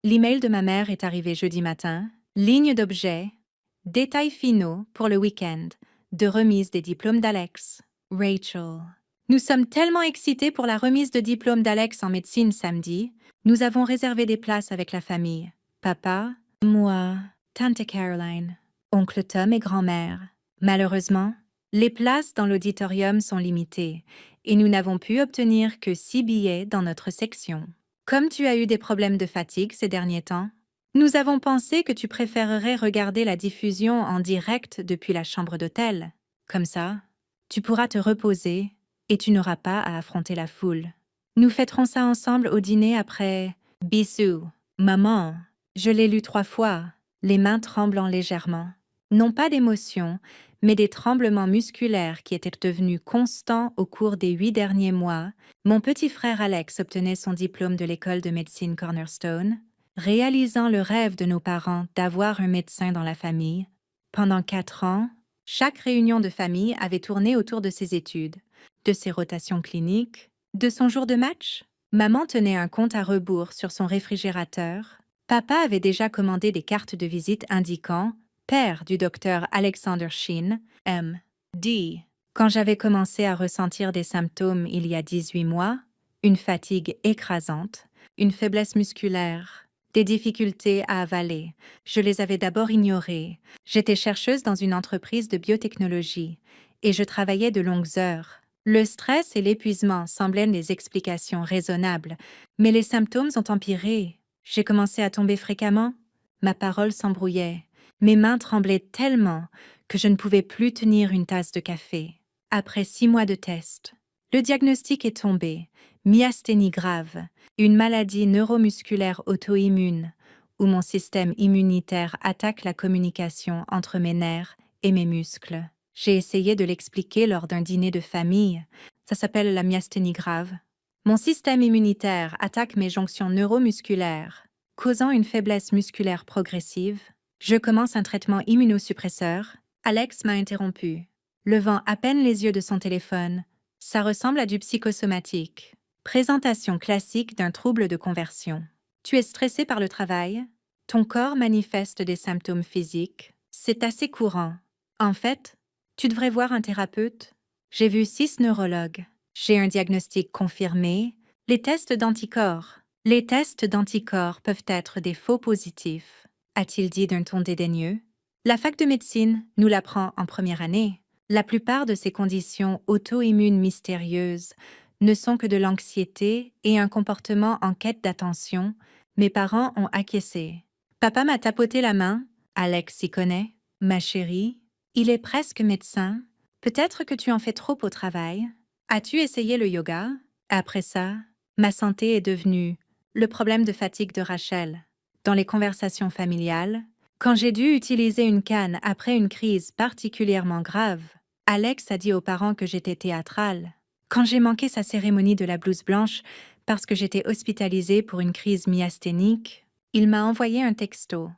L'email de ma mère est arrivé jeudi matin. Ligne d'objet. Détails finaux pour le week-end. De remise des diplômes d'Alex. Rachel. Nous sommes tellement excités pour la remise de diplôme d'Alex en médecine samedi. Nous avons réservé des places avec la famille. Papa, moi, Tante Caroline, oncle Tom et grand-mère. Malheureusement, les places dans l'auditorium sont limitées et nous n'avons pu obtenir que 6 billets dans notre section. Comme tu as eu des problèmes de fatigue ces derniers temps, nous avons pensé que tu préférerais regarder la diffusion en direct depuis la chambre d'hôtel. Comme ça, tu pourras te reposer et tu n'auras pas à affronter la foule. Nous fêterons ça ensemble au dîner après. Bisous. Maman, je l'ai lu 3 fois, les mains tremblant légèrement. Non pas d'émotion, mais des tremblements musculaires qui étaient devenus constants au cours des 8 derniers mois. Mon petit frère Alex obtenait son diplôme de l'école de médecine Cornerstone, réalisant le rêve de nos parents d'avoir un médecin dans la famille. Pendant 4 ans, chaque réunion de famille avait tourné autour de ses études, de ses rotations cliniques, de son jour de match. Maman tenait un compte à rebours sur son réfrigérateur. Papa avait déjà commandé des cartes de visite indiquant « Père du docteur Alexander Sheen, M.D. ». Quand j'avais commencé à ressentir des symptômes il y a 18 mois, une fatigue écrasante, une faiblesse musculaire, des difficultés à avaler, je les avais d'abord ignorées. J'étais chercheuse dans une entreprise de biotechnologie et je travaillais de longues heures. Le stress et l'épuisement semblaient des explications raisonnables, mais les symptômes ont empiré. J'ai commencé à tomber fréquemment. Ma parole s'embrouillait. Mes mains tremblaient tellement que je ne pouvais plus tenir une tasse de café. Après 6 mois de tests, le diagnostic est tombé. Myasthénie grave, une maladie neuromusculaire auto-immune, où mon système immunitaire attaque la communication entre mes nerfs et mes muscles. J'ai essayé de l'expliquer lors d'un dîner de famille. Ça s'appelle la myasthénie grave. Mon système immunitaire attaque mes jonctions neuromusculaires, causant une faiblesse musculaire progressive. Je commence un traitement immunosuppresseur. Alex m'a interrompu, levant à peine les yeux de son téléphone. Ça ressemble à du psychosomatique. Présentation classique d'un trouble de conversion. Tu es stressé par le travail? Ton corps manifeste des symptômes physiques. C'est assez courant. En fait, tu devrais voir un thérapeute. J'ai vu 6 neurologues. J'ai un diagnostic confirmé. Les tests d'anticorps. Les tests d'anticorps peuvent être des faux positifs, a-t-il dit d'un ton dédaigneux. La fac de médecine nous l'apprend en première année. La plupart de ces conditions auto-immunes mystérieuses ne sont que de l'anxiété et un comportement en quête d'attention. Mes parents ont acquiescé. Papa m'a tapoté la main. Alex s'y connaît. Ma chérie, il est presque médecin. Peut-être que tu en fais trop au travail. As-tu essayé le yoga? Après ça, ma santé est devenue le problème de fatigue de Rachel. Dans les conversations familiales, quand j'ai dû utiliser une canne après une crise particulièrement grave, Alex a dit aux parents que j'étais théâtrale. Quand j'ai manqué sa cérémonie de la blouse blanche parce que j'étais hospitalisée pour une crise myasthénique, il m'a envoyé un texto.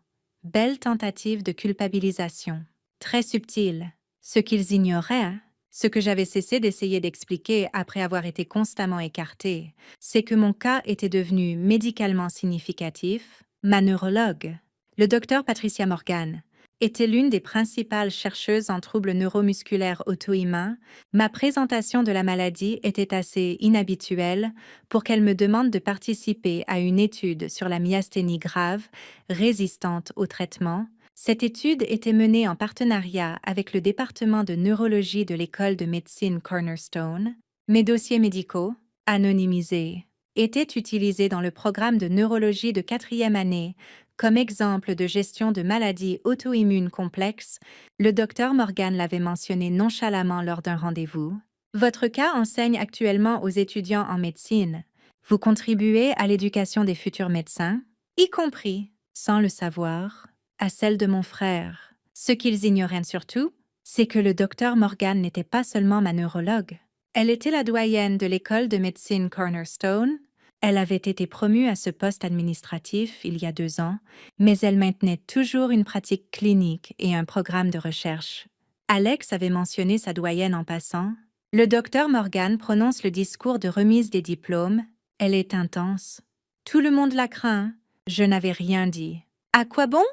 Belle tentative de culpabilisation. Très subtile. Ce qu'ils ignoraient, ce que j'avais cessé d'essayer d'expliquer après avoir été constamment écartée, c'est que mon cas était devenu médicalement significatif. Ma neurologue, le docteur Patricia Morgan, était l'une des principales chercheuses en troubles neuromusculaires auto-immuns. Ma présentation de la maladie était assez inhabituelle pour qu'elle me demande de participer à une étude sur la myasthénie grave, résistante au traitement. Cette étude était menée en partenariat avec le département de neurologie de l'école de médecine Cornerstone. Mes dossiers médicaux, anonymisés, étaient utilisés dans le programme de neurologie de 4e année comme exemple de gestion de maladies auto-immunes complexes. Le docteur Morgan l'avait mentionné nonchalamment lors d'un rendez-vous. Votre cas enseigne actuellement aux étudiants en médecine. Vous contribuez à l'éducation des futurs médecins, y compris, sans le savoir, à celle de mon frère. Ce qu'ils ignoraient surtout, c'est que le docteur Morgan n'était pas seulement ma neurologue. Elle était la doyenne de l'école de médecine Cornerstone. Elle avait été promue à ce poste administratif il y a 2 ans, mais elle maintenait toujours une pratique clinique et un programme de recherche. Alex avait mentionné sa doyenne en passant. Le docteur Morgan prononce le discours de remise des diplômes. Elle est intense. Tout le monde la craint. Je n'avais rien dit. À quoi bon?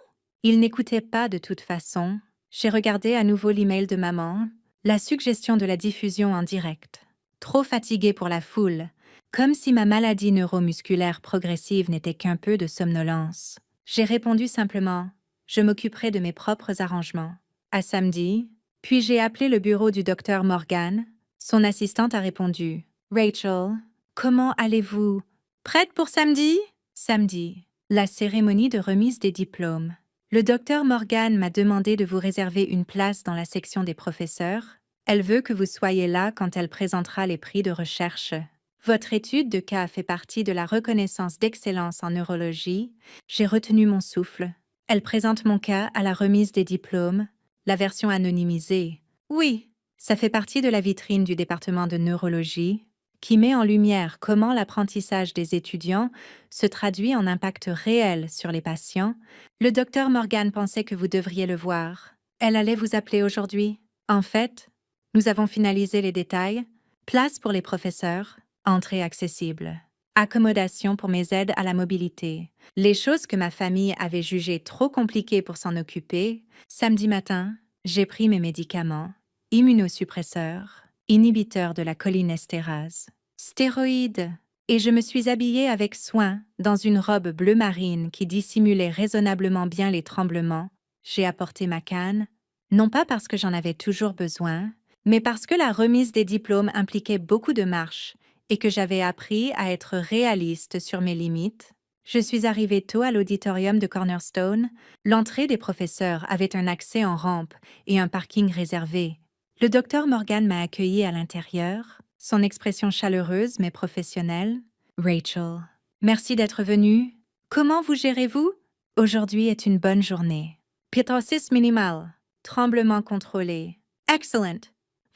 Il n'écoutait pas de toute façon. J'ai regardé à nouveau l'email de maman, la suggestion de la diffusion en direct. Trop fatiguée pour la foule, comme si ma maladie neuromusculaire progressive n'était qu'un peu de somnolence. J'ai répondu simplement « Je m'occuperai de mes propres arrangements ». À samedi, puis j'ai appelé le bureau du docteur Morgan. Son assistante a répondu « Rachel, comment allez-vous? Prête pour samedi ?» Samedi, la cérémonie de remise des diplômes. Le docteur Morgan m'a demandé de vous réserver une place dans la section des professeurs. Elle veut que vous soyez là quand elle présentera les prix de recherche. Votre étude de cas fait partie de la reconnaissance d'excellence en neurologie. J'ai retenu mon souffle. Elle présente mon cas à la remise des diplômes, la version anonymisée. Oui, ça fait partie de la vitrine du département de neurologie, qui met en lumière comment l'apprentissage des étudiants se traduit en impact réel sur les patients. Le docteur Morgan pensait que vous devriez le voir. Elle allait vous appeler aujourd'hui. En fait, nous avons finalisé les détails. Place pour les professeurs, entrée accessible. Accommodation pour mes aides à la mobilité. Les choses que ma famille avait jugées trop compliquées pour s'en occuper. Samedi matin, j'ai pris mes médicaments, immunosuppresseurs, inhibiteurs de la cholinestérase, stéroïdes, et je me suis habillée avec soin dans une robe bleu marine qui dissimulait raisonnablement bien les tremblements. J'ai apporté ma canne, non pas parce que j'en avais toujours besoin, mais parce que la remise des diplômes impliquait beaucoup de marches et que j'avais appris à être réaliste sur mes limites. Je suis arrivée tôt à l'auditorium de Cornerstone. L'entrée des professeurs avait un accès en rampe et un parking réservé. Le docteur Morgan m'a accueillie à l'intérieur, son expression chaleureuse mais professionnelle. Rachel, merci d'être venue. Comment vous gérez-vous? Aujourd'hui est une bonne journée. Pitosis minimal. Tremblement contrôlé. Excellent.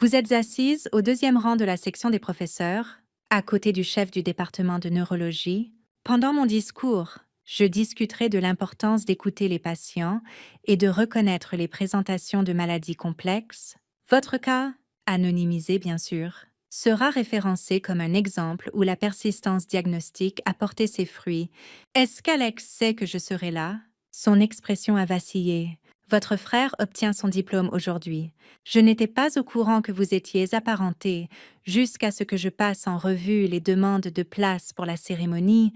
Vous êtes assise au deuxième rang de la section des professeurs, à côté du chef du département de neurologie. Pendant mon discours, je discuterai de l'importance d'écouter les patients et de reconnaître les présentations de maladies complexes. Votre cas, anonymisé bien sûr, sera référencé comme un exemple où la persistance diagnostique a porté ses fruits. Est-ce qu'Alex sait que je serai là? Son expression a vacillé. Votre frère obtient son diplôme aujourd'hui. Je n'étais pas au courant que vous étiez apparenté jusqu'à ce que je passe en revue les demandes de place pour la cérémonie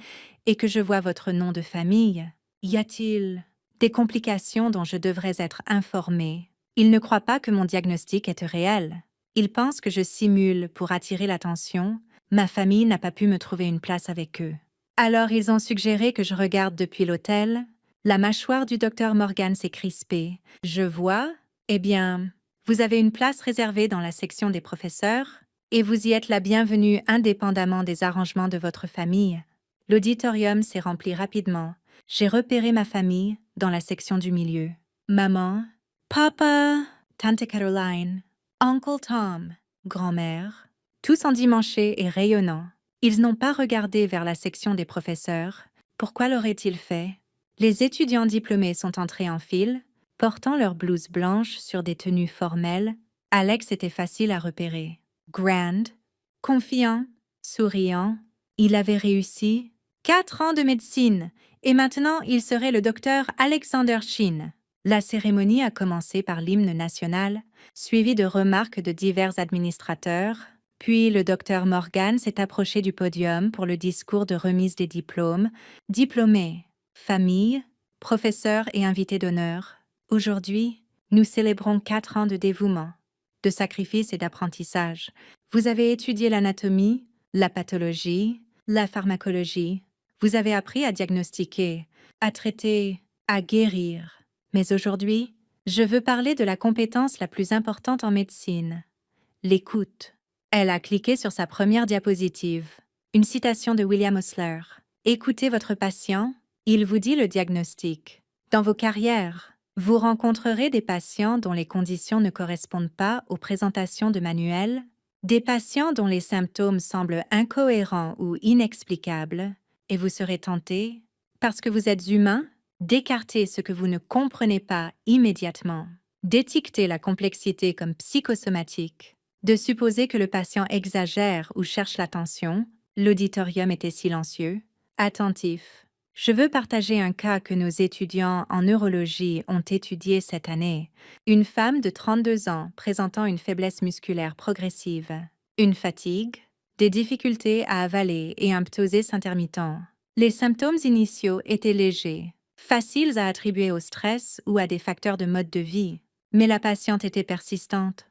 et que je vois votre nom de famille. Y a-t-il des complications dont je devrais être informée? Ils ne croient pas que mon diagnostic est réel. Ils pensent que je simule pour attirer l'attention. Ma famille n'a pas pu me trouver une place avec eux. Alors ils ont suggéré que je regarde depuis l'hôtel. La mâchoire du docteur Morgan s'est crispée. Je vois, eh bien, vous avez une place réservée dans la section des professeurs et vous y êtes la bienvenue indépendamment des arrangements de votre famille. L'auditorium s'est rempli rapidement. J'ai repéré ma famille dans la section du milieu. Maman, papa, tante Caroline, oncle Tom, grand-mère, tous endimanchés et rayonnants. Ils n'ont pas regardé vers la section des professeurs. Pourquoi l'auraient-ils fait? Les étudiants diplômés sont entrés en file, portant leurs blouses blanches sur des tenues formelles. Alex était facile à repérer. Grand, confiant, souriant, il avait réussi 4 ans de médecine et maintenant il serait le docteur Alexander Sheen. La cérémonie a commencé par l'hymne national, suivi de remarques de divers administrateurs. Puis le docteur Morgan s'est approché du podium pour le discours de remise des diplômes. Diplômés, famille, professeurs et invités d'honneur. Aujourd'hui, nous célébrons 4 ans de dévouement, de sacrifice et d'apprentissage. Vous avez étudié l'anatomie, la pathologie, la pharmacologie. Vous avez appris à diagnostiquer, à traiter, à guérir. Mais aujourd'hui, je veux parler de la compétence la plus importante en médecine, l'écoute. Elle a cliqué sur sa première diapositive. Une citation de William Osler. Écoutez votre patient, il vous dit le diagnostic. Dans vos carrières, vous rencontrerez des patients dont les conditions ne correspondent pas aux présentations de manuels, des patients dont les symptômes semblent incohérents ou inexplicables, et vous serez tenté, parce que vous êtes humain, d'écarter ce que vous ne comprenez pas immédiatement, d'étiqueter la complexité comme psychosomatique, de supposer que le patient exagère ou cherche l'attention. L'auditorium était silencieux, attentif. Je veux partager un cas que nos étudiants en neurologie ont étudié cette année. Une femme de 32 ans présentant une faiblesse musculaire progressive, une fatigue, des difficultés à avaler et un ptosis intermittent. Les symptômes initiaux étaient légers, faciles à attribuer au stress ou à des facteurs de mode de vie. Mais la patiente était persistante.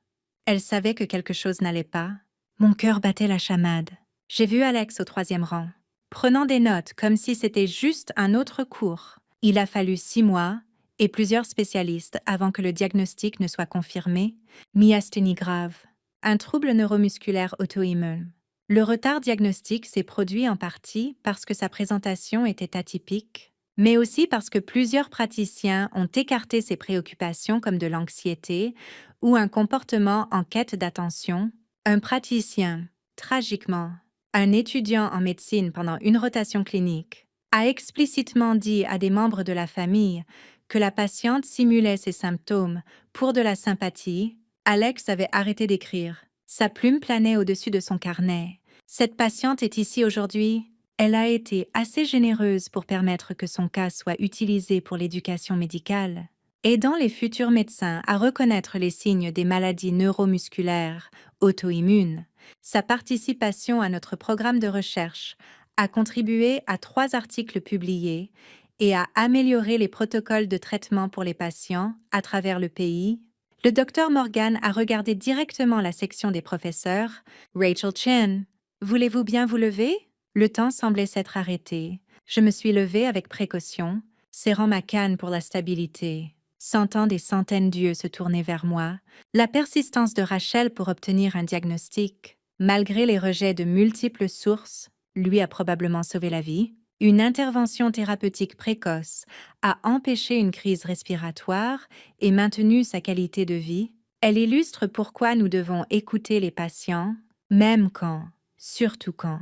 Elle savait que quelque chose n'allait pas. Mon cœur battait la chamade. J'ai vu Alex au 3e rang, prenant des notes comme si c'était juste un autre cours. Il a fallu 6 mois et plusieurs spécialistes avant que le diagnostic ne soit confirmé. Myasthénie grave, un trouble neuromusculaire auto-immune. Le retard diagnostique s'est produit en partie parce que sa présentation était atypique, mais aussi parce que plusieurs praticiens ont écarté ces préoccupations comme de l'anxiété ou un comportement en quête d'attention. Un praticien, tragiquement, un étudiant en médecine pendant une rotation clinique, a explicitement dit à des membres de la famille que la patiente simulait ses symptômes pour de la sympathie. Alex avait arrêté d'écrire. Sa plume planait au-dessus de son carnet. Cette patiente est ici aujourd'hui. Elle a été assez généreuse pour permettre que son cas soit utilisé pour l'éducation médicale, aidant les futurs médecins à reconnaître les signes des maladies neuromusculaires auto-immunes. Sa participation à notre programme de recherche a contribué à 3 articles publiés et à améliorer les protocoles de traitement pour les patients à travers le pays. Le docteur Morgan a regardé directement la section des professeurs. Rachel Chen, voulez-vous bien vous lever? Le temps semblait s'être arrêté. Je me suis levée avec précaution, serrant ma canne pour la stabilité. Sentant des centaines d'yeux se tourner vers moi, la persistance de Rachel pour obtenir un diagnostic, malgré les rejets de multiples sources, lui a probablement sauvé la vie. Une intervention thérapeutique précoce a empêché une crise respiratoire et maintenu sa qualité de vie. Elle illustre pourquoi nous devons écouter les patients, même quand, surtout quand,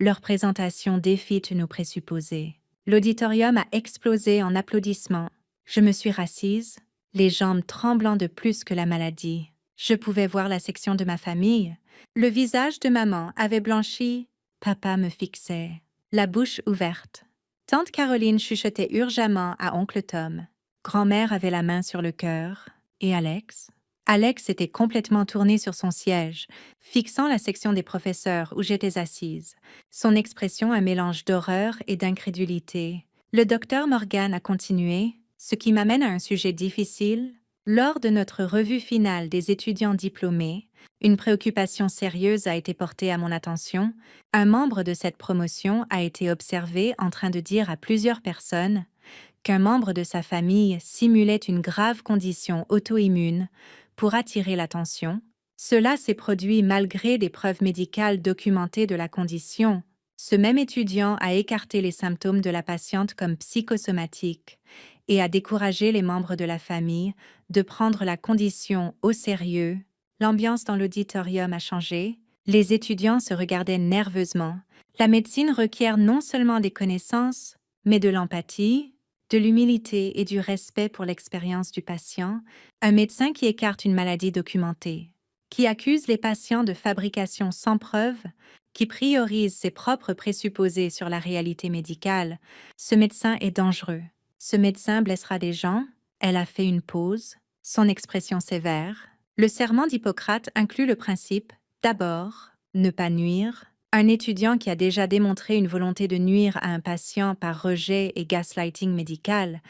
leur présentation défie nos présupposés. L'auditorium a explosé en applaudissements. Je me suis rassise, les jambes tremblant de plus que la maladie. Je pouvais voir la section de ma famille. Le visage de maman avait blanchi. Papa me fixait, la bouche ouverte. Tante Caroline chuchotait urgemment à oncle Tom. Grand-mère avait la main sur le cœur. Et Alex? Alex était complètement tourné sur son siège, fixant la section des professeurs où j'étais assise. Son expression un mélange d'horreur et d'incrédulité. Le docteur Morgan a continué, ce qui m'amène à un sujet difficile. Lors de notre revue finale des étudiants diplômés, une préoccupation sérieuse a été portée à mon attention. Un membre de cette promotion a été observé en train de dire à plusieurs personnes qu'un membre de sa famille simulait une grave condition auto-immune pour attirer l'attention. Cela s'est produit malgré des preuves médicales documentées de la condition. Ce même étudiant a écarté les symptômes de la patiente comme psychosomatiques et a découragé les membres de la famille de prendre la condition au sérieux. L'ambiance dans l'auditorium a changé. Les étudiants se regardaient nerveusement. La médecine requiert non seulement des connaissances, mais de l'empathie, de l'humilité et du respect pour l'expérience du patient. Un médecin qui écarte une maladie documentée, qui accuse les patients de fabrication sans preuve, qui priorise ses propres présupposés sur la réalité médicale, ce médecin est dangereux. Ce médecin blessera des gens. Elle a fait une pause, son expression sévère. Le serment d'Hippocrate inclut le principe d'abord, ne pas nuire. Un étudiant qui a déjà démontré une volonté de nuire à un patient par rejet et gaslighting médical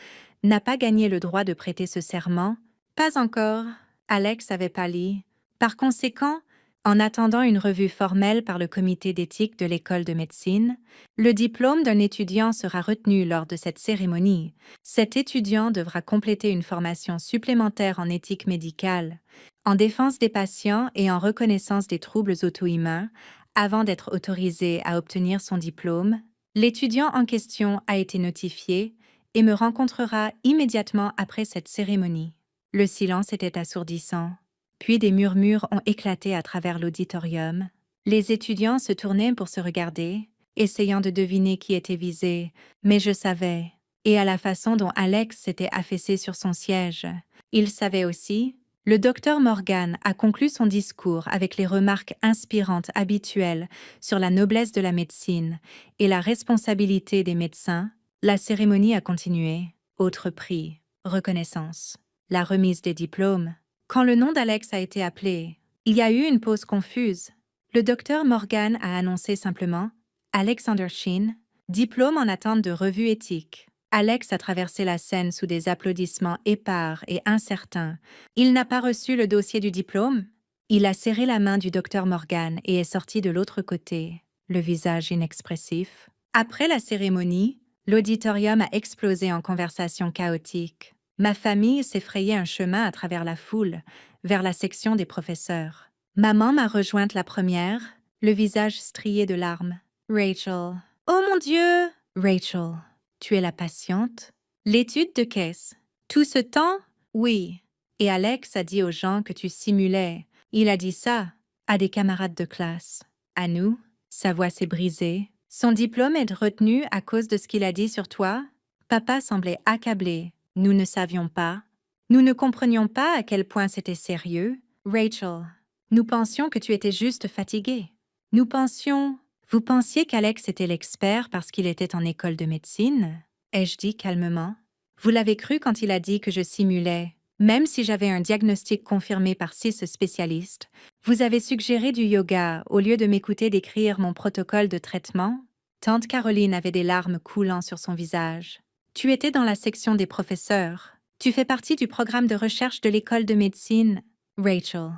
n'a pas gagné le droit de prêter ce serment. Pas encore. Alex avait pâli. Par conséquent, en attendant une revue formelle par le comité d'éthique de l'école de médecine, le diplôme d'un étudiant sera retenu lors de cette cérémonie. Cet étudiant devra compléter une formation supplémentaire en éthique médicale, en défense des patients et en reconnaissance des troubles auto-immuns avant d'être autorisé à obtenir son diplôme. L'étudiant en question a été notifié et me rencontrera immédiatement après cette cérémonie. Le silence était assourdissant. Puis des murmures ont éclaté à travers l'auditorium. Les étudiants se tournaient pour se regarder, essayant de deviner qui était visé, mais je savais, et à la façon dont Alex s'était affaissé sur son siège. Il savait aussi. Le docteur Morgan a conclu son discours avec les remarques inspirantes habituelles sur la noblesse de la médecine et la responsabilité des médecins. La cérémonie a continué. Autre prix, reconnaissance, la remise des diplômes. Quand le nom d'Alex a été appelé, il y a eu une pause confuse. Le docteur Morgan a annoncé simplement « Alexander Sheen, diplôme en attente de revue éthique ». Alex a traversé la scène sous des applaudissements épars et incertains. Il n'a pas reçu le dossier du diplôme. Il a serré la main du docteur Morgan et est sorti de l'autre côté, le visage inexpressif. Après la cérémonie, l'auditorium a explosé en conversation chaotique. Ma famille s'est frayé un chemin à travers la foule, vers la section des professeurs. Maman m'a rejointe la première, le visage strié de larmes. Rachel. Oh mon Dieu! Rachel, tu es la patiente? L'étude de caisse. Tout ce temps? Oui. Et Alex a dit aux gens que tu simulais. Il a dit ça à des camarades de classe. À nous, sa voix s'est brisée. Son diplôme est retenu à cause de ce qu'il a dit sur toi? Papa semblait accablé. Nous ne savions pas. Nous ne comprenions pas à quel point c'était sérieux. Rachel, nous pensions que tu étais juste fatiguée. Nous pensions... Vous pensiez qu'Alex était l'expert parce qu'il était en école de médecine? Ai-je dit calmement. Vous l'avez cru quand il a dit que je simulais. Même si j'avais un diagnostic confirmé par 6 spécialistes, vous avez suggéré du yoga au lieu de m'écouter décrire mon protocole de traitement? Tante Caroline avait des larmes coulant sur son visage. Tu étais dans la section des professeurs. Tu fais partie du programme de recherche de l'école de médecine. Rachel,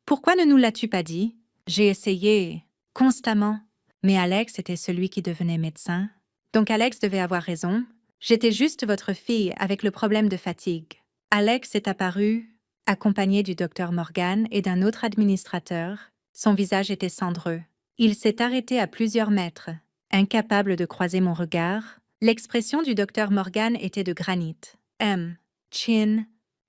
pourquoi ne nous l'as-tu pas dit? J'ai essayé, constamment. Mais Alex était celui qui devenait médecin. Donc Alex devait avoir raison. J'étais juste votre fille avec le problème de fatigue. Alex est apparu, accompagné du docteur Morgan et d'un autre administrateur. Son visage était cendreux. Il s'est arrêté à plusieurs mètres, incapable de croiser mon regard. L'expression du docteur Morgan était de granit. Chin,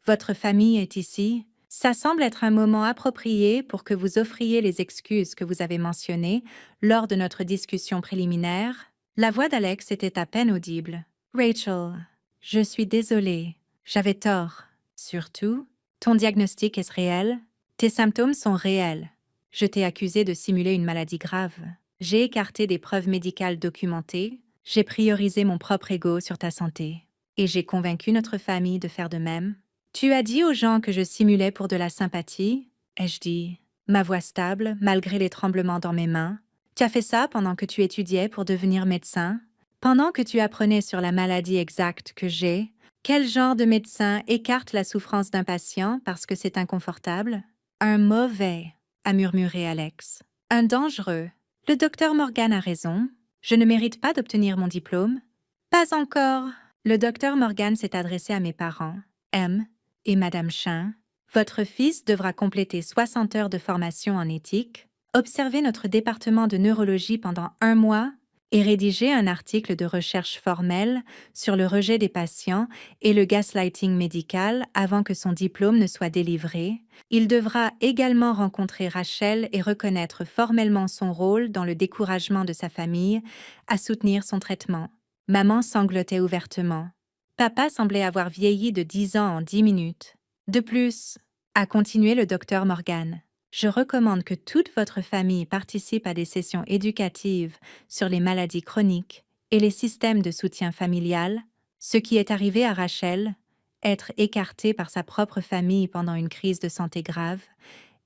votre famille est ici. Ça semble être un moment approprié pour que vous offriez les excuses que vous avez mentionnées lors de notre discussion préliminaire. La voix d'Alex était à peine audible. Rachel, je suis désolée. J'avais tort. Surtout, ton diagnostic est réel. Tes symptômes sont réels. Je t'ai accusé de simuler une maladie grave. J'ai écarté des preuves médicales documentées. J'ai priorisé mon propre ego sur ta santé. Et j'ai convaincu notre famille de faire de même. Tu as dit aux gens que je simulais pour de la sympathie? Ai-je dit, ma voix stable, malgré les tremblements dans mes mains. Tu as fait ça pendant que tu étudiais pour devenir médecin? Pendant que tu apprenais sur la maladie exacte que j'ai, quel genre de médecin écarte la souffrance d'un patient parce que c'est inconfortable? Un mauvais, a murmuré Alex. Un dangereux. Le docteur Morgan a raison. Je ne mérite pas d'obtenir mon diplôme. Pas encore. Le docteur Morgan s'est adressé à mes parents, M et Madame Chin. Votre fils devra compléter 60 heures de formation en éthique, observer notre département de neurologie pendant 1 mois et rédiger un article de recherche formel sur le rejet des patients et le gaslighting médical avant que son diplôme ne soit délivré. Il devra également rencontrer Rachel et reconnaître formellement son rôle dans le découragement de sa famille à soutenir son traitement. Maman sanglotait ouvertement. Papa semblait avoir vieilli de 10 ans en 10 minutes. De plus, a continué le docteur Morgan, je recommande que toute votre famille participe à des sessions éducatives sur les maladies chroniques et les systèmes de soutien familial. Ce qui est arrivé à Rachel, être écartée par sa propre famille pendant une crise de santé grave,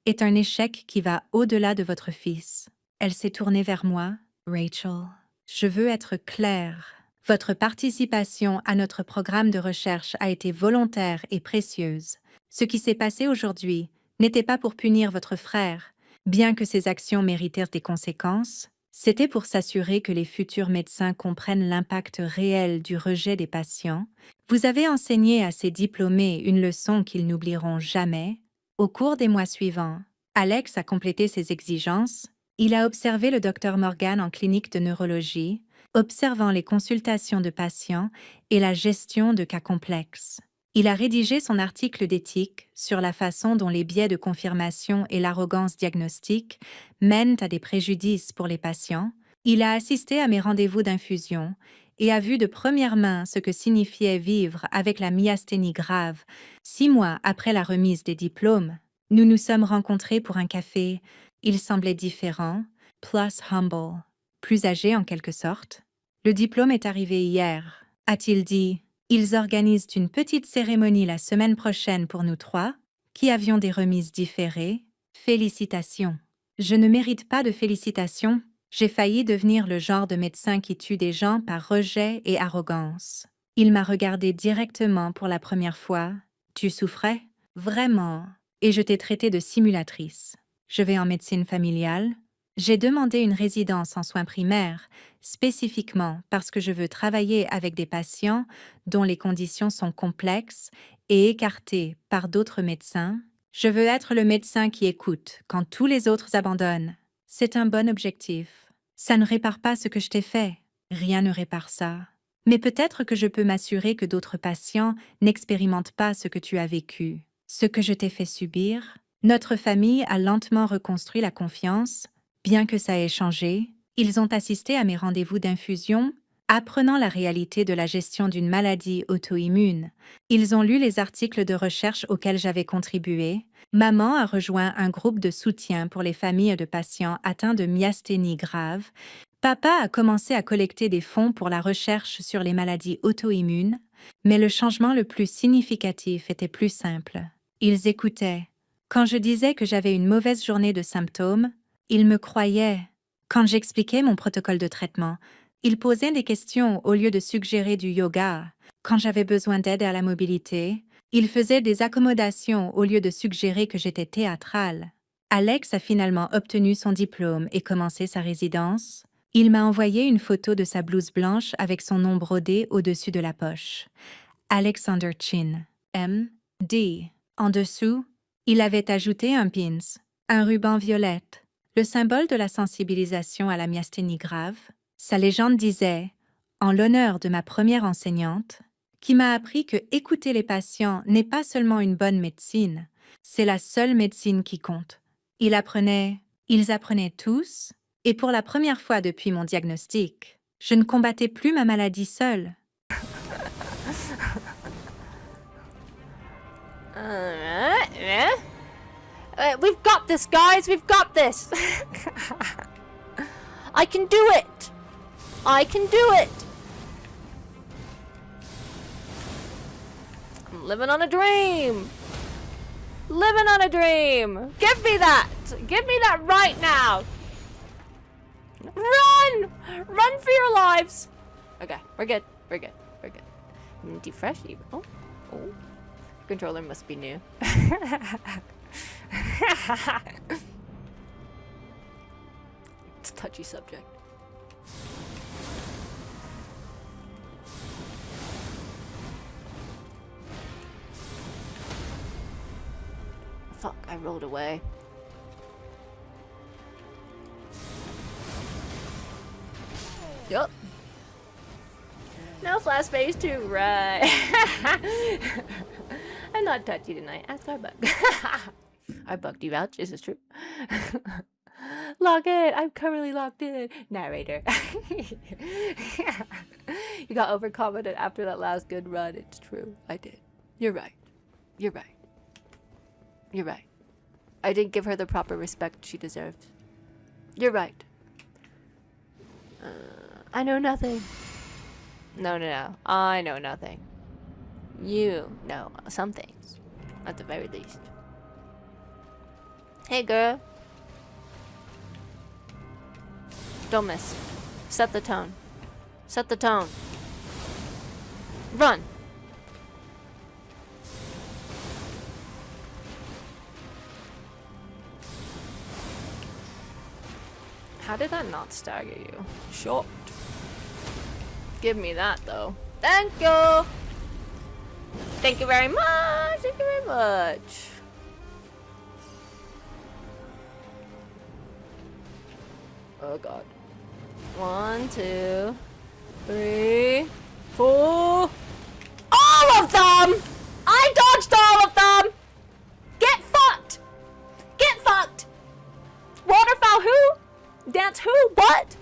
est un échec qui va au-delà de votre fils. Elle s'est tournée vers moi. Rachel, je veux être claire. Votre participation à notre programme de recherche a été volontaire et précieuse. Ce qui s'est passé aujourd'hui n'était pas pour punir votre frère. Bien que ses actions méritèrent des conséquences, c'était pour s'assurer que les futurs médecins comprennent l'impact réel du rejet des patients. Vous avez enseigné à ces diplômés une leçon qu'ils n'oublieront jamais. Au cours des mois suivants, Alex a complété ses exigences. Il a observé le docteur Morgan en clinique de neurologie, observant les consultations de patients et la gestion de cas complexes. Il a rédigé son article d'éthique sur la façon dont les biais de confirmation et l'arrogance diagnostique mènent à des préjudices pour les patients. Il a assisté à mes rendez-vous d'infusion et a vu de première main ce que signifiait vivre avec la myasthénie grave. 6 mois après la remise des diplômes, nous nous sommes rencontrés pour un café. Il semblait différent, plus humble, plus âgé en quelque sorte. Le diplôme est arrivé hier. a-t-il dit. Ils organisent une petite cérémonie la semaine prochaine pour nous trois, qui avions des remises différées. Félicitations. Je ne mérite pas de félicitations. J'ai failli devenir le genre de médecin qui tue des gens par rejet et arrogance. Il m'a regardé directement pour la première fois. Tu souffrais? Vraiment. Et je t'ai traité de simulatrice. Je vais en médecine familiale. J'ai demandé une résidence en soins primaires, spécifiquement parce que je veux travailler avec des patients dont les conditions sont complexes et écartées par d'autres médecins. Je veux être le médecin qui écoute quand tous les autres abandonnent. C'est un bon objectif. Ça ne répare pas ce que je t'ai fait. Rien ne répare ça. Mais peut-être que je peux m'assurer que d'autres patients n'expérimentent pas ce que tu as vécu, ce que je t'ai fait subir. Notre famille a lentement reconstruit la confiance. Bien que ça ait changé, ils ont assisté à mes rendez-vous d'infusion, apprenant la réalité de la gestion d'une maladie auto-immune. Ils ont lu les articles de recherche auxquels j'avais contribué. Maman a rejoint un groupe de soutien pour les familles de patients atteints de myasthénie grave. Papa a commencé à collecter des fonds pour la recherche sur les maladies auto-immunes, mais le changement le plus significatif était plus simple. Ils écoutaient. Quand je disais que j'avais une mauvaise journée de symptômes, ils me croyaient. Quand j'expliquais mon protocole de traitement, ils posaient des questions au lieu de suggérer du yoga. Quand j'avais besoin d'aide à la mobilité, ils faisaient des accommodations au lieu de suggérer que j'étais théâtrale. Alex a finalement obtenu son diplôme et commencé sa résidence. Il m'a envoyé une photo de sa blouse blanche avec son nom brodé au-dessus de la poche. Alexander Chin, M.D. En dessous, il avait ajouté un pins, un ruban violette, le symbole de la sensibilisation à la myasthénie grave. Sa légende disait, en l'honneur de ma première enseignante, qui m'a appris que écouter les patients n'est pas seulement une bonne médecine, c'est la seule médecine qui compte. Ils apprenaient tous, et pour la première fois depuis mon diagnostic, je ne combattais plus ma maladie seule. We've got this, guys. We've got this. I can do it. I can do it. I'm living on a dream. Living on a dream. Give me that. Give me that right now. Run! Run for your lives. Okay, we're good. We're good. We're good. Minty fresh. Oh. Oh. Controller must be new. It's a touchy subject. Fuck, I rolled away. Yup. No flash phase 2, right? I'm not touchy tonight. Ask our bug. Our bug, do you vouch? Is this true? Lock in. I'm currently locked in. Narrator. You got overconfident after that last good run. It's true. I did. You're right. You're right. You're right. I didn't give her the proper respect she deserved. You're right. I know nothing. No. I know nothing. You know some things. At the very least. Hey, girl. Don't miss. Set the tone. Set the tone. Run. How did that not stagger you? Shocked. Give me that, though. Thank you! Thank you very much! Thank you very much! Oh god. 1, 2, 3, 4. All of them! I dodged all of them! Get fucked! Get fucked! Waterfowl who? Dance who? What?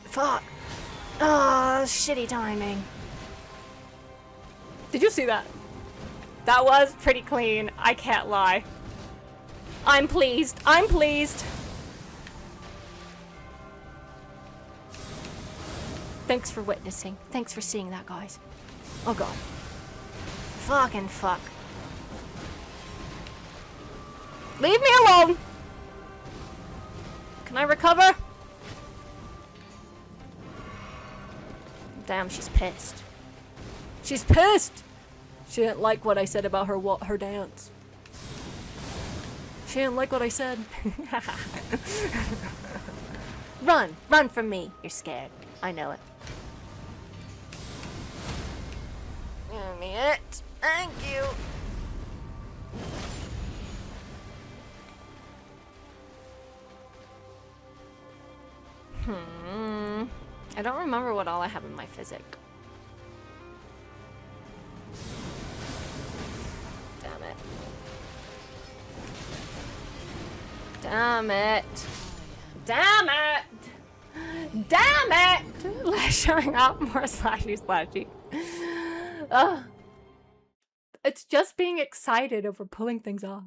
Fuck. Oh, shitty timing. Did you see that? That was pretty clean. I can't lie. I'm pleased. I'm pleased. Thanks for witnessing. Thanks for seeing that, guys. Oh god. Fucking fuck. Leave me alone! Can I recover? Damn, she's pissed. She's pissed! She didn't like what I said about her dance. She didn't like what I said. Run! Run from me! You're scared. I know it. Give me it. Thank you. I don't remember what all I have in my physic. Damn it. Damn it. Damn it! Damn it! Showing up more slashy. Ugh. It's just being excited over pulling things off.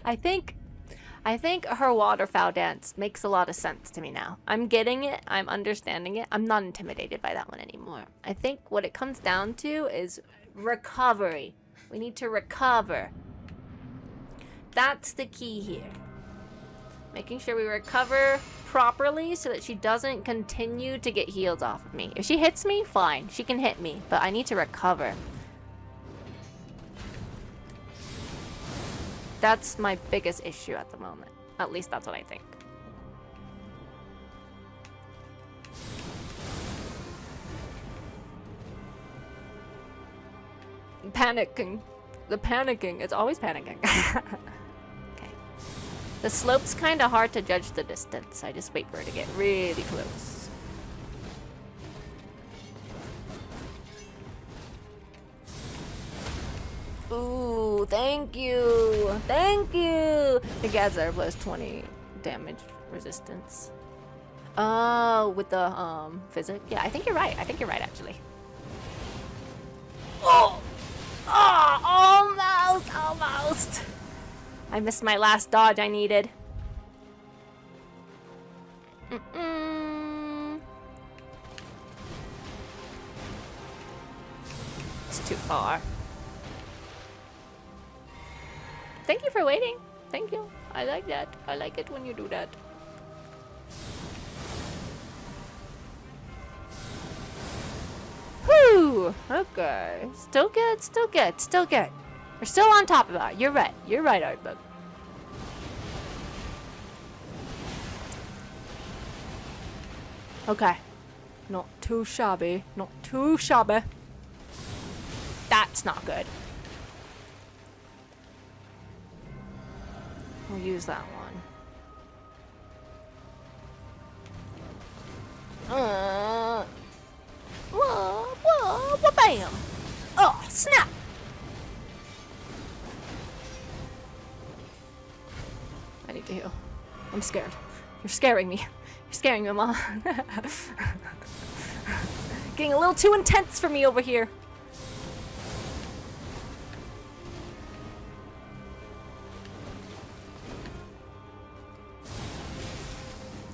I think her waterfowl dance makes a lot of sense to me now. I'm getting it. I'm understanding it. I'm not intimidated by that one anymore. I think what it comes down to is recovery. We need to recover. That's the key here. Making sure we recover properly so that she doesn't continue to get healed off of me. If she hits me, fine. She can hit me, but I need to recover. That's my biggest issue at the moment. At least that's what I think. Panicking. The panicking. It's always panicking. Okay. The slope's kind of hard to judge the distance. I just wait for it to get really close. Ooh, thank you. Thank you. The Gazar plus 20 damage resistance. Oh, with the physic. Yeah, I think you're right. I think you're right actually. Oh! Oh, almost. I missed my last dodge I needed. It's too far. Thank you for waiting. Thank you. I like that. I like it when you do that. Whew. Okay. Still good. Still good. Still good. We're still on top of that. You're right. You're right, Ardbug. Okay. Not too shabby. Not too shabby. That's not good. We'll use that one. Whoa, bam! Oh, snap! I need to heal. I'm scared. You're scaring me. You're scaring me, Mom. Getting a little too intense for me over here.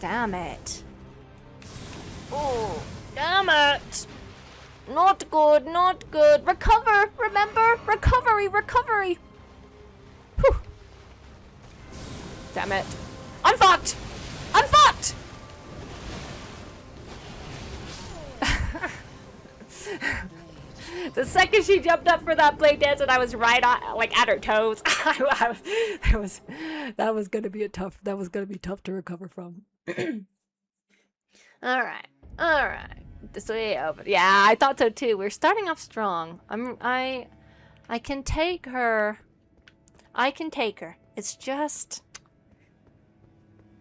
Damn it. Oh, damn it. Not good, not good. Recover, remember? Recovery. Whew. Damn it. I'm fucked. The second she jumped up for that blade dance and I was right on, like at her toes. that was gonna be tough to recover from. Alright. This way over. Yeah, I thought so too. We're starting off strong. I can take her. It's just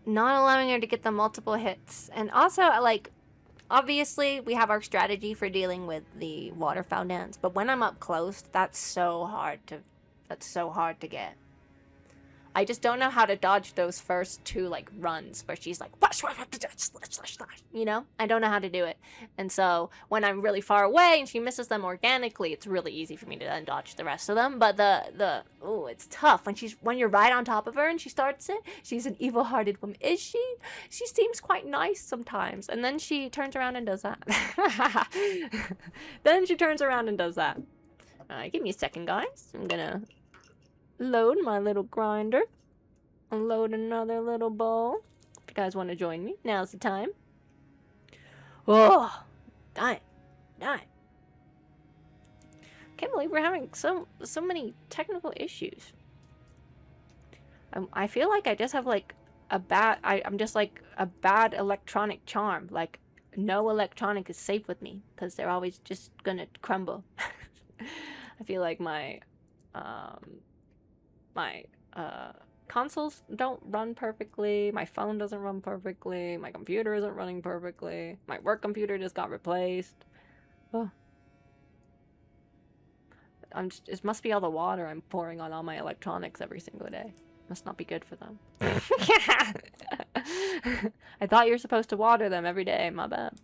not allowing her to get the multiple hits. And also, like, obviously we have our strategy for dealing with the waterfowl dance, but when I'm up close, that's so hard to get. I just don't know how to dodge those first two like runs where she's like, you know, I don't know how to do it. And so when I'm really far away and she misses them organically, it's really easy for me to then dodge the rest of them. But oh, it's tough when you're right on top of her and she starts it. She's an evil-hearted woman, is she? She seems quite nice sometimes, and then she turns around and does that. Then she turns around and does that. Give me a second, guys. I'm gonna load my little grinder. I'll load another little bowl. If you guys want to join me, now's the time. Oh, dying. Can't believe we're having so many technical issues. I feel like I just have like a bad. I'm just like a bad electronic charm. Like no electronic is safe with me because they're always just gonna crumble. I feel like my consoles don't run perfectly, my phone doesn't run perfectly, my computer isn't running perfectly, my work computer just got replaced. Oh. It must be all the water I'm pouring on all my electronics every single day. Must not be good for them. I thought you were supposed to water them every day, my bad.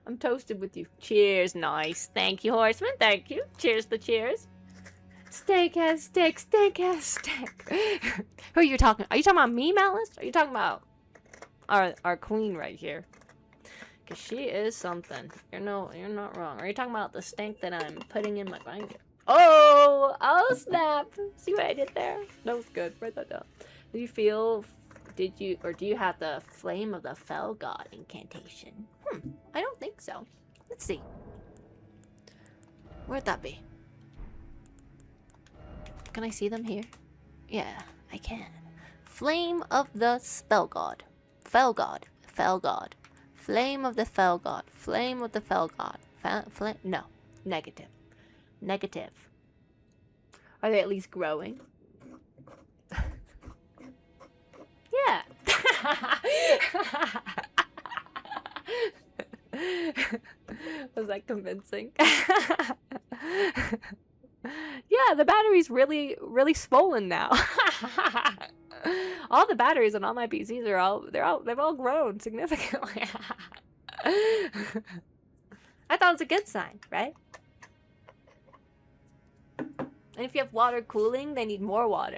I'm toasted with you. Cheers, nice. Thank you, Horseman. Thank you. Cheers to cheers. Steak has steak. Steak has steak. Who are you talking? Are you talking about me, Malice? Or are you talking about our queen right here? Cause she is something. You're not wrong. Are you talking about the stank that I'm putting in my grinder? Oh snap! See what I did there? That was good. Write that down. Do you have the Flame of the Fell God incantation? I don't think so. Let's see. Where'd that be? Can I see them here? Yeah, I can. Flame of the Spell God. Fell God. Fell God. Flame of the Fell God. Flame of the Fell God. No. Negative. Negative. Are they at least growing? Yeah. Was that convincing? Yeah, the battery's really swollen now. All the batteries on all my PCs they've all grown significantly. I thought it was a good sign, right? And if you have water cooling, they need more water.